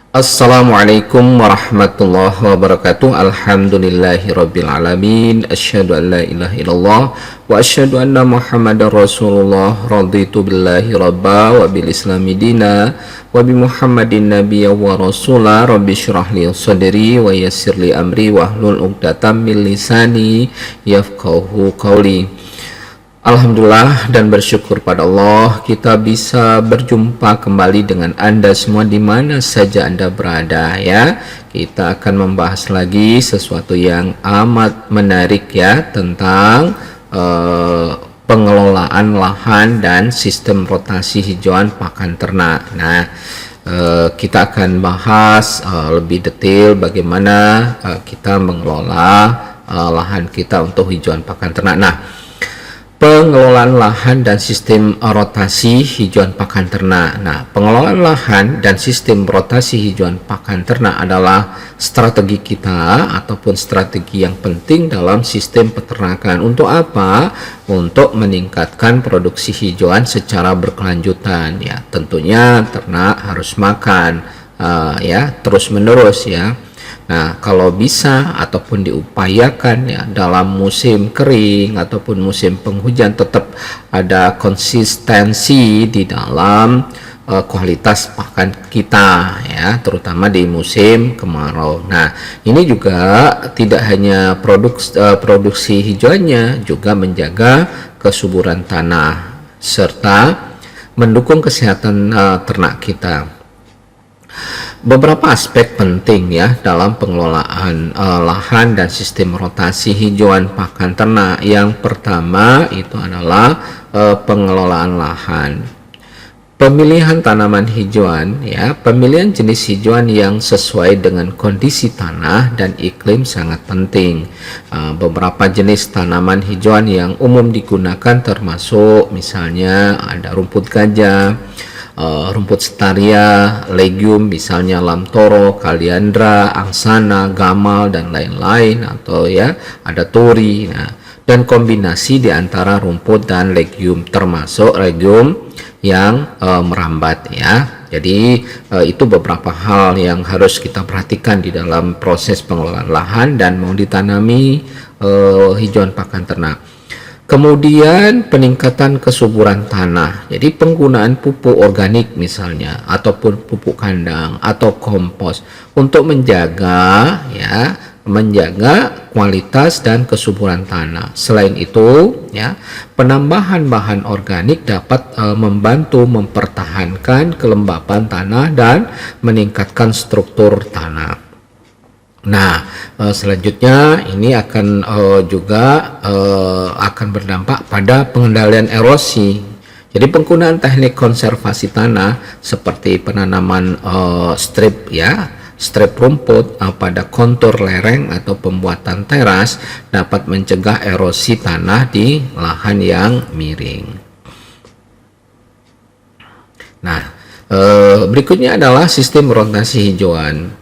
Assalamualaikum warahmatullahi wabarakatuh. Alhamdulillahirabbil alamin. Asyhadu an la ilaha illallah wa asyhadu anna Muhammadar Rasulullah. Raditu billahi rabba wa bil islami dina wa bi Muhammadin nabiyya wa rasula. Rabbi shrah li sadri wa yassir li amri wa hlul 'uqdatam min lisani yafqahu qawli. Alhamdulillah dan bersyukur pada Allah kita bisa berjumpa kembali dengan Anda semua di mana saja Anda berada ya. Kita akan membahas lagi sesuatu yang amat menarik ya tentang pengelolaan lahan dan sistem rotasi hijauan pakan ternak. Nah, kita akan bahas lebih detail bagaimana kita mengelola lahan kita untuk hijauan pakan ternak. Nah, pengelolaan lahan dan sistem rotasi hijauan pakan ternak. Nah, pengelolaan lahan dan sistem rotasi hijauan pakan ternak adalah strategi kita ataupun strategi yang penting dalam sistem peternakan. Untuk apa? Untuk meningkatkan produksi hijauan secara berkelanjutan. Ya, tentunya ternak harus makan ya terus menerus ya. Nah, kalau bisa ataupun diupayakan ya dalam musim kering ataupun musim penghujan tetap ada konsistensi di dalam kualitas pakan kita ya, terutama di musim kemarau. Nah, ini juga tidak hanya produksi hijauannya, juga menjaga kesuburan tanah serta mendukung kesehatan ternak kita. Beberapa aspek penting ya dalam pengelolaan lahan dan sistem rotasi hijauan pakan ternak. Yang pertama itu adalah pengelolaan lahan. Pemilihan tanaman hijauan ya, pemilihan jenis hijauan yang sesuai dengan kondisi tanah dan iklim sangat penting. Beberapa jenis tanaman hijauan yang umum digunakan termasuk misalnya ada rumput gajah, rumput setaria, legium misalnya lamtoro, kaliandra, angsana, gamal dan lain-lain, atau ya ada tori. Nah, dan kombinasi di antara rumput dan legium termasuk legium yang merambat ya. Jadi itu beberapa hal yang harus kita perhatikan di dalam proses pengelolaan lahan dan mau ditanami hijauan pakan ternak. Kemudian peningkatan kesuburan tanah. Jadi penggunaan pupuk organik misalnya ataupun pupuk kandang atau kompos untuk menjaga kualitas dan kesuburan tanah. Selain itu ya, penambahan bahan organik dapat membantu mempertahankan kelembapan tanah dan meningkatkan struktur tanah. Nah, selanjutnya ini akan juga akan berdampak pada pengendalian erosi. Jadi penggunaan teknik konservasi tanah seperti penanaman strip rumput pada kontur lereng atau pembuatan teras dapat mencegah erosi tanah di lahan yang miring. Nah, berikutnya adalah sistem rotasi hijauan.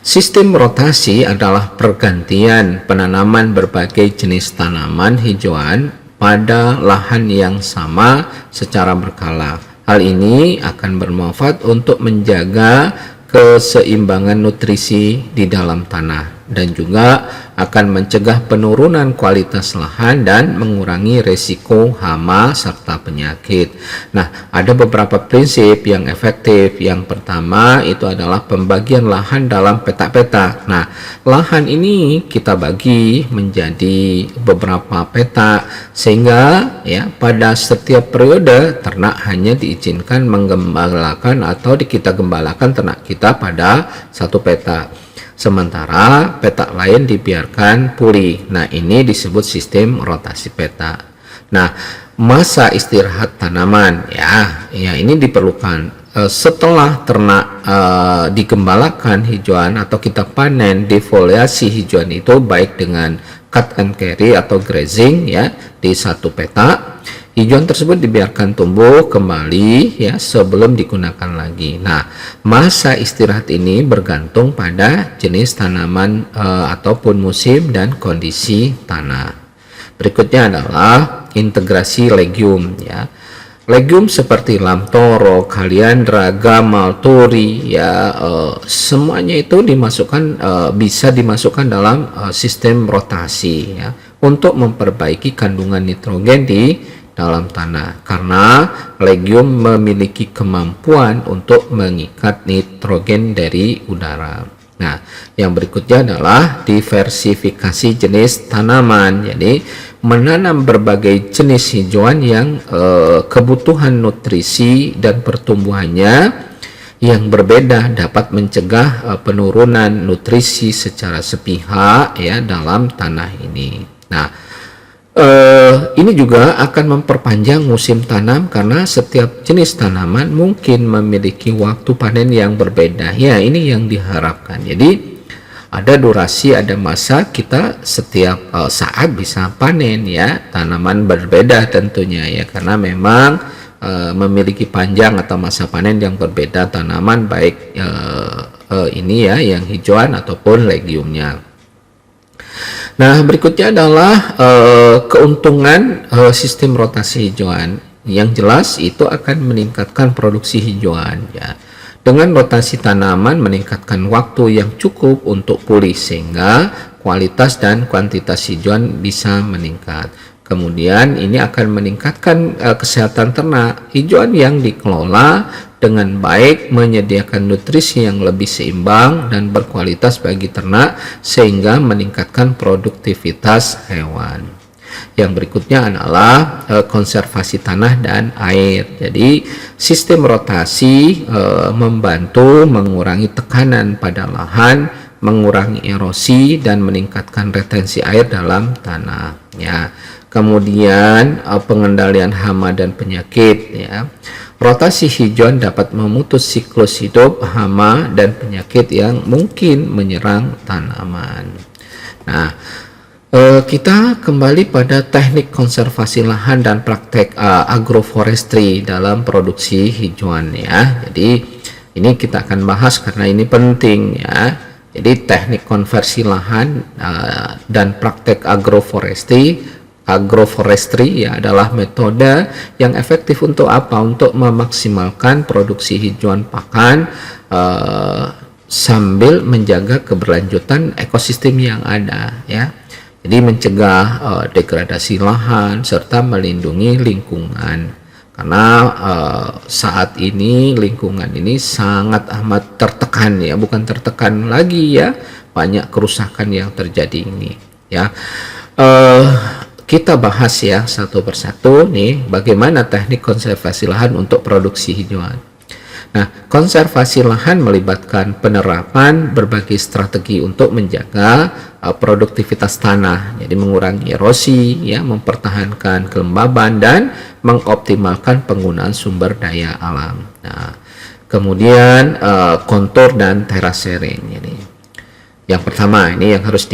Sistem rotasi adalah pergantian penanaman berbagai jenis tanaman hijauan pada lahan yang sama secara berkala. Hal ini akan bermanfaat untuk menjaga keseimbangan nutrisi di dalam tanah dan juga akan mencegah penurunan kualitas lahan dan mengurangi resiko hama serta penyakit. Nah, ada beberapa prinsip yang efektif. Yang pertama itu adalah pembagian lahan dalam peta-peta. Nah, lahan ini kita bagi menjadi beberapa peta sehingga ya pada setiap periode ternak hanya diizinkan menggembalakan atau kita gembalakan ternak kita pada satu peta. Sementara peta lain dibiarkan pulih. Nah, ini disebut sistem rotasi peta. Nah, masa istirahat tanaman ya ini diperlukan setelah ternak digembalakan hijauan atau kita panen defoliasi hijauan itu baik dengan cut and carry atau grazing ya di satu peta. Hijauan tersebut dibiarkan tumbuh kembali ya sebelum digunakan lagi. Nah, masa istirahat ini bergantung pada jenis tanaman ataupun musim dan kondisi tanah. Berikutnya adalah integrasi legium ya. legume seperti lamtoro, kaliandra, gamal, tori, ya semuanya itu bisa dimasukkan dalam sistem rotasi, ya, untuk memperbaiki kandungan nitrogen di dalam tanah, karena legume memiliki kemampuan untuk mengikat nitrogen dari udara. Nah, yang berikutnya adalah diversifikasi jenis tanaman. Jadi, menanam berbagai jenis hijauan yang kebutuhan nutrisi dan pertumbuhannya yang berbeda dapat mencegah penurunan nutrisi secara sepihak, ya, dalam tanah ini. Nah, ini juga akan memperpanjang musim tanam karena setiap jenis tanaman mungkin memiliki waktu panen yang berbeda. Ya, ini yang diharapkan. Jadi ada durasi, ada masa, kita setiap saat bisa panen, ya. Tanaman berbeda tentunya, ya, karena memang memiliki panjang atau masa panen yang berbeda tanaman, baik ini, ya, yang hijauan ataupun legume-nya. Nah, berikutnya adalah keuntungan sistem rotasi hijauan. Yang jelas itu akan meningkatkan produksi hijauan, ya. Dengan rotasi tanaman meningkatkan waktu yang cukup untuk pulih sehingga kualitas dan kuantitas hijauan bisa meningkat. Kemudian ini akan meningkatkan kesehatan ternak. Hijauan yang dikelola dengan baik menyediakan nutrisi yang lebih seimbang dan berkualitas bagi ternak sehingga meningkatkan produktivitas hewan. Yang berikutnya adalah konservasi tanah dan air. Jadi sistem rotasi membantu mengurangi tekanan pada lahan, mengurangi erosi dan meningkatkan retensi air dalam tanah, ya. Kemudian pengendalian hama dan penyakit, ya. Rotasi hijauan dapat memutus siklus hidup hama dan penyakit yang mungkin menyerang tanaman. Nah, kita kembali pada teknik konservasi lahan dan praktek agroforestry dalam produksi hijauan, ya. Jadi ini kita akan bahas karena ini penting, ya. Jadi teknik konversi lahan dan praktek agroforestry ya adalah metode yang efektif untuk apa? Untuk memaksimalkan produksi hijauan pakan sambil menjaga keberlanjutan ekosistem yang ada, ya. Jadi mencegah degradasi lahan serta melindungi lingkungan. Karena saat ini lingkungan ini sangat amat tertekan, ya, bukan tertekan lagi, ya, banyak kerusakan yang terjadi ini, ya. Kita bahas, ya, satu persatu nih bagaimana teknik konservasi lahan untuk produksi hijauan. Nah, konservasi lahan melibatkan penerapan berbagai strategi untuk menjaga produktivitas tanah, jadi mengurangi erosi, ya, mempertahankan kelembaban dan mengoptimalkan penggunaan sumber daya alam. Nah, kemudian kontur dan terasering ini. Yang pertama ini yang harus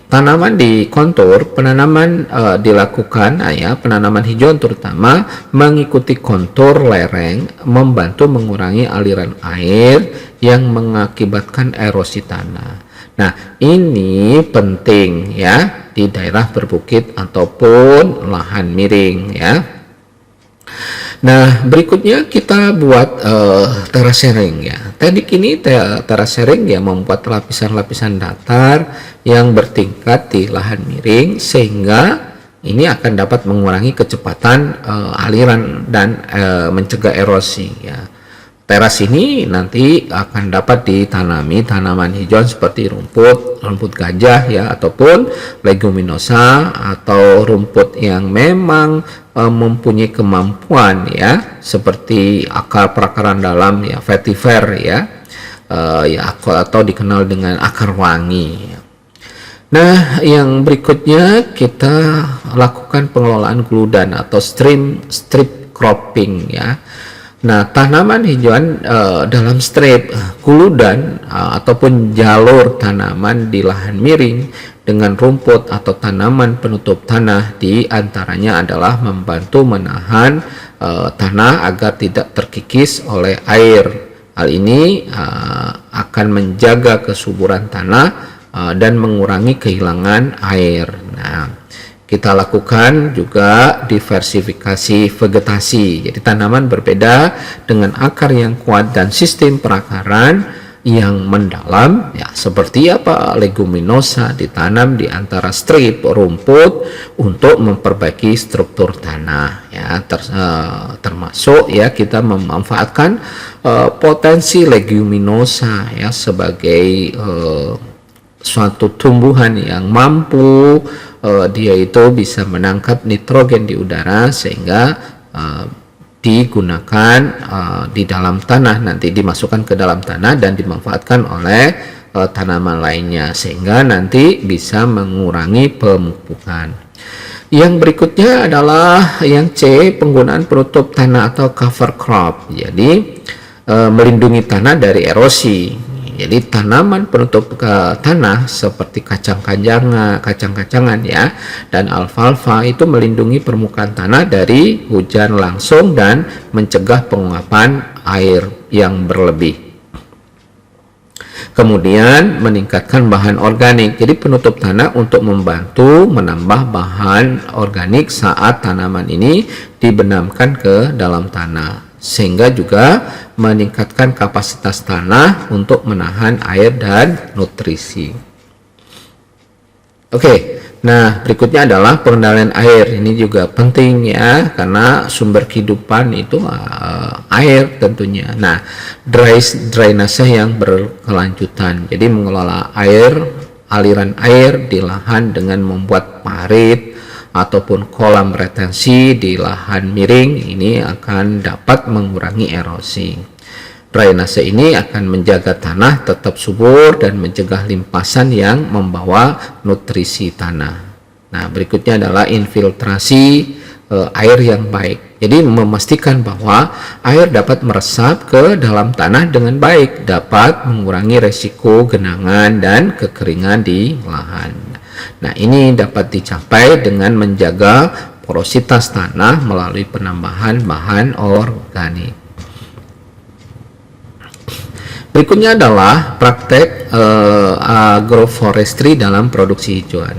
tanaman di kontur, penanaman dilakukan, ya, penanaman hijauan terutama mengikuti kontur lereng membantu mengurangi aliran air yang mengakibatkan erosi tanah. Nah, ini penting, ya, di daerah berbukit ataupun lahan miring, ya. Nah, berikutnya kita buat terasering, ya. Teknik ini terasering, ya, membuat lapisan-lapisan datar yang bertingkat di lahan miring sehingga ini akan dapat mengurangi kecepatan aliran dan mencegah erosi, ya. Teras ini nanti akan dapat ditanami tanaman hijauan seperti rumput gajah, ya, ataupun leguminosa atau rumput yang memang mempunyai kemampuan, ya, seperti akar perakaran dalam, ya, vetiver, ya, atau dikenal dengan akar wangi. Nah, yang berikutnya kita lakukan pengelolaan guludan atau strip cropping, ya. Nah, tanaman hijauan dalam strip guludan ataupun jalur tanaman di lahan miring dengan rumput atau tanaman penutup tanah di antaranya adalah membantu menahan tanah agar tidak terkikis oleh air. Hal ini akan menjaga kesuburan tanah dan mengurangi kehilangan air. Nah, Kita lakukan juga diversifikasi vegetasi. Jadi tanaman berbeda dengan akar yang kuat dan sistem perakaran yang mendalam, ya seperti apa, leguminosa ditanam di antara strip rumput untuk memperbaiki struktur tanah, ya termasuk ya kita memanfaatkan potensi leguminosa ya sebagai suatu tumbuhan yang mampu dia itu bisa menangkap nitrogen di udara sehingga digunakan di dalam tanah, nanti dimasukkan ke dalam tanah dan dimanfaatkan oleh tanaman lainnya sehingga nanti bisa mengurangi pemupukan. Yang berikutnya adalah yang C, penggunaan penutup tanah atau cover crop. Jadi melindungi tanah dari erosi. Jadi tanaman penutup ke tanah seperti kacang-kacangan ya dan alfalfa itu melindungi permukaan tanah dari hujan langsung dan mencegah penguapan air yang berlebih. Kemudian meningkatkan bahan organik. Jadi penutup tanah untuk membantu menambah bahan organik saat tanaman ini dibenamkan ke dalam tanah, sehingga juga meningkatkan kapasitas tanah untuk menahan air dan nutrisi. Oke, nah berikutnya adalah pengendalian air. Ini juga penting ya, karena sumber kehidupan itu air tentunya. Nah, drainase yang berkelanjutan. Jadi mengelola aliran air di lahan dengan membuat parit ataupun kolam retensi di lahan miring, ini akan dapat mengurangi erosi. Drainase ini akan menjaga tanah tetap subur dan mencegah limpasan yang membawa nutrisi tanah. Nah, berikutnya adalah infiltrasi air yang baik. Jadi memastikan bahwa air dapat meresap ke dalam tanah dengan baik, dapat mengurangi resiko genangan dan kekeringan di lahan. Nah, ini dapat dicapai dengan menjaga porositas tanah melalui penambahan bahan organik. Berikutnya adalah praktek agroforestry dalam produksi hijauan.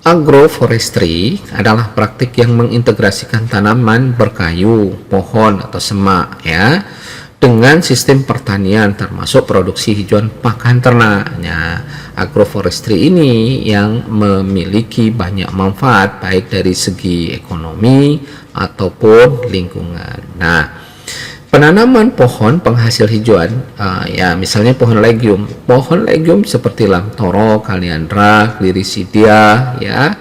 Agroforestry adalah praktik yang mengintegrasikan tanaman berkayu, pohon atau semak ya dengan sistem pertanian termasuk produksi hijauan pakan ternaknya. Agroforestry ini yang memiliki banyak manfaat baik dari segi ekonomi ataupun lingkungan. Nah, penanaman pohon penghasil hijauan, ya misalnya pohon legium seperti lamtoro, kaliandra, gliricidia, ya,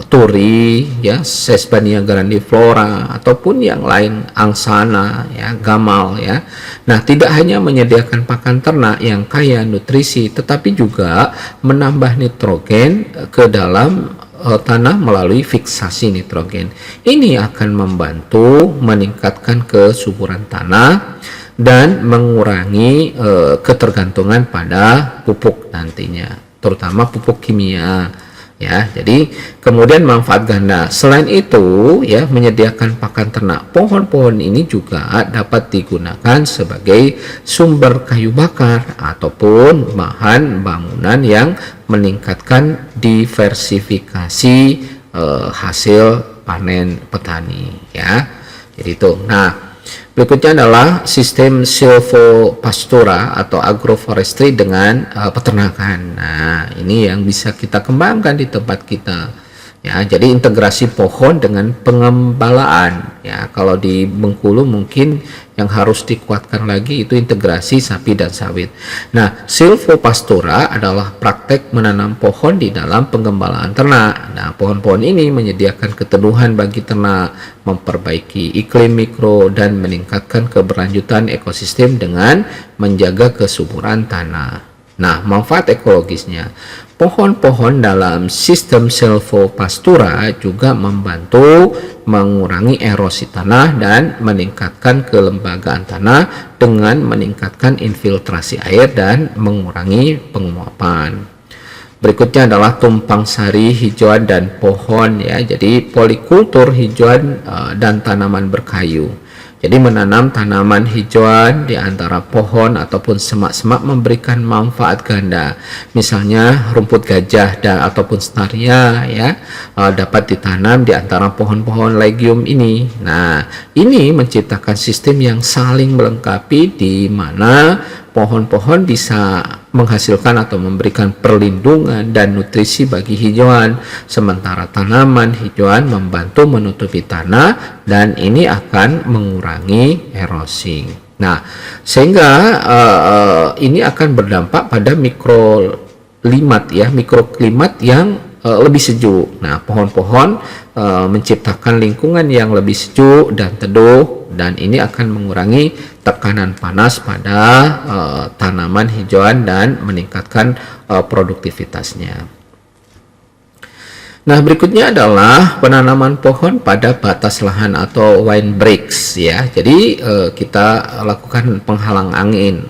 turi, ya, sesbania grandiflora ataupun yang lain, angsana, ya, gamal, ya. Nah, tidak hanya menyediakan pakan ternak yang kaya nutrisi, tetapi juga menambah nitrogen ke dalam tanah melalui fiksasi nitrogen. Ini akan membantu meningkatkan kesuburan tanah dan mengurangi ketergantungan pada pupuk nantinya, terutama pupuk kimia. Ya, jadi kemudian manfaat ganda. Selain itu, ya, menyediakan pakan ternak. Pohon-pohon ini juga dapat digunakan sebagai sumber kayu bakar ataupun bahan bangunan yang meningkatkan diversifikasi hasil panen petani. Ya, jadi itu. Nah, berikutnya adalah sistem silvopastura atau agroforestry dengan peternakan. Nah, ini yang bisa kita kembangkan di tempat kita. Ya, jadi integrasi pohon dengan pengembalaan. Ya, kalau di Bengkulu mungkin yang harus dikuatkan lagi itu integrasi sapi dan sawit. Nah, silvopastura adalah praktek menanam pohon di dalam penggembalaan ternak. Nah, pohon-pohon ini menyediakan keteduhan bagi ternak, memperbaiki iklim mikro dan meningkatkan keberlanjutan ekosistem dengan menjaga kesuburan tanah. Nah, manfaat ekologisnya, pohon-pohon dalam sistem silvopastura juga membantu mengurangi erosi tanah dan meningkatkan kelembagaan tanah dengan meningkatkan infiltrasi air dan mengurangi penguapan. Berikutnya adalah tumpang sari hijauan dan pohon, ya. Jadi polikultur hijauan dan tanaman berkayu. Jadi menanam tanaman hijauan di antara pohon ataupun semak-semak memberikan manfaat ganda. Misalnya rumput gajah dan ataupun staria ya dapat ditanam di antara pohon-pohon legium ini. Nah, ini menciptakan sistem yang saling melengkapi di mana pohon-pohon bisa menghasilkan atau memberikan perlindungan dan nutrisi bagi hijauan, sementara tanaman hijauan membantu menutupi tanah dan ini akan mengurangi erosi. Nah, sehingga ini akan berdampak pada mikroklimat yang lebih sejuk. Nah, pohon-pohon menciptakan lingkungan yang lebih sejuk dan teduh, dan ini akan mengurangi tekanan panas pada tanaman hijauan dan meningkatkan produktivitasnya. Nah, berikutnya adalah penanaman pohon pada batas lahan atau windbreaks ya. Jadi kita lakukan penghalang angin.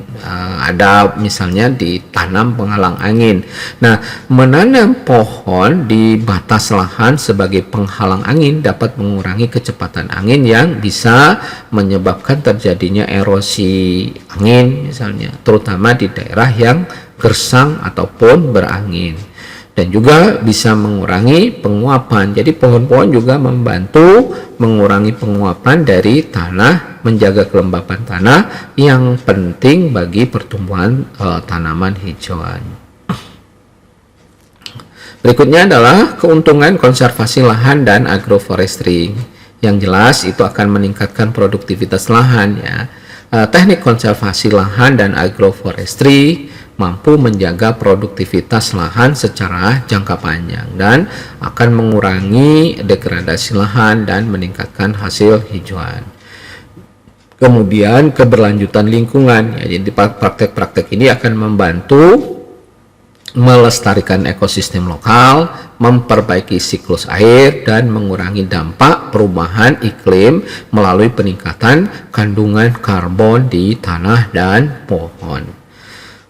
Ada misalnya ditanam penghalang angin. Nah, menanam pohon di batas lahan sebagai penghalang angin dapat mengurangi kecepatan angin yang bisa menyebabkan terjadinya erosi angin misalnya, terutama di daerah yang gersang ataupun berangin. Dan juga bisa mengurangi penguapan. Jadi pohon-pohon juga membantu mengurangi penguapan dari tanah, menjaga kelembapan tanah yang penting bagi pertumbuhan tanaman hijauan. Berikutnya adalah keuntungan konservasi lahan dan agroforestry. Yang jelas itu akan meningkatkan produktivitas lahan ya. Teknik konservasi lahan dan agroforestry mampu menjaga produktivitas lahan secara jangka panjang dan akan mengurangi degradasi lahan dan meningkatkan hasil hijauan. Kemudian keberlanjutan lingkungan ya, jadi praktek-praktek ini akan membantu melestarikan ekosistem lokal, memperbaiki siklus air, dan mengurangi dampak perubahan iklim melalui peningkatan kandungan karbon di tanah dan pohon.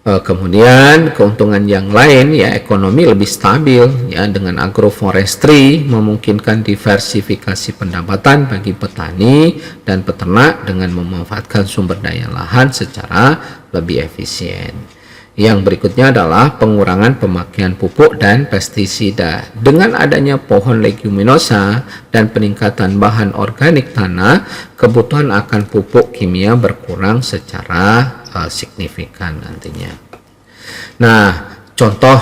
Kemudian keuntungan yang lain ya, ekonomi lebih stabil ya, dengan agroforestry memungkinkan diversifikasi pendapatan bagi petani dan peternak dengan memanfaatkan sumber daya lahan secara lebih efisien. Yang berikutnya adalah pengurangan pemakaian pupuk dan pestisida. Dengan adanya pohon leguminosa dan peningkatan bahan organik tanah, kebutuhan akan pupuk kimia berkurang secara signifikan nantinya. Nah, contoh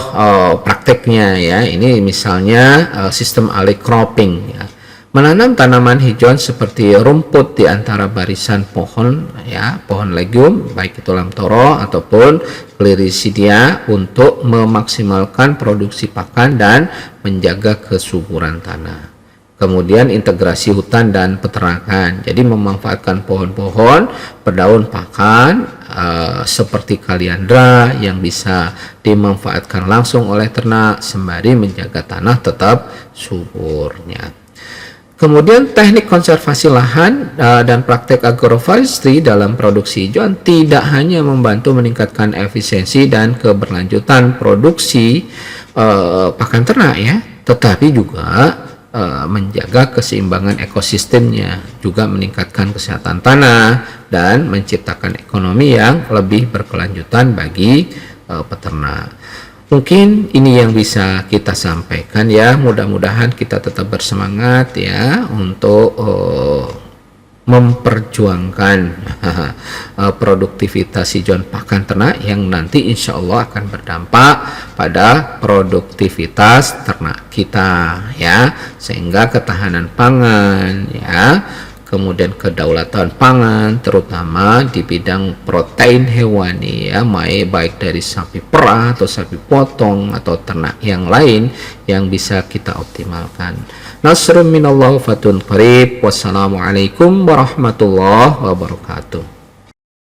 prakteknya ya, ini misalnya sistem alley cropping ya. Menanam tanaman hijauan seperti rumput di antara barisan pohon ya, pohon legium baik itu lamtoro ataupun Gliricidia untuk memaksimalkan produksi pakan dan menjaga kesuburan tanah. Kemudian integrasi hutan dan peternakan, jadi memanfaatkan pohon-pohon berdaun pakan seperti kaliandra yang bisa dimanfaatkan langsung oleh ternak sembari menjaga tanah tetap suburnya. Kemudian teknik konservasi lahan dan praktek agroforestry dalam produksi hijauan tidak hanya membantu meningkatkan efisiensi dan keberlanjutan produksi pakan ternak ya, tetapi juga menjaga keseimbangan ekosistemnya, juga meningkatkan kesehatan tanah dan menciptakan ekonomi yang lebih berkelanjutan bagi peternak. Mungkin ini yang bisa kita sampaikan ya, mudah-mudahan kita tetap bersemangat ya untuk memperjuangkan produktivitas hijauan pakan ternak yang nanti insya Allah akan berdampak pada produktivitas ternak kita ya, sehingga ketahanan pangan ya, kemudian kedaulatan pangan terutama di bidang protein hewani ya, baik dari sapi perah atau sapi potong atau ternak yang lain yang bisa kita optimalkan. Nasrun minallah fatun qarib. Wassalamualaikum warahmatullahi wabarakatuh.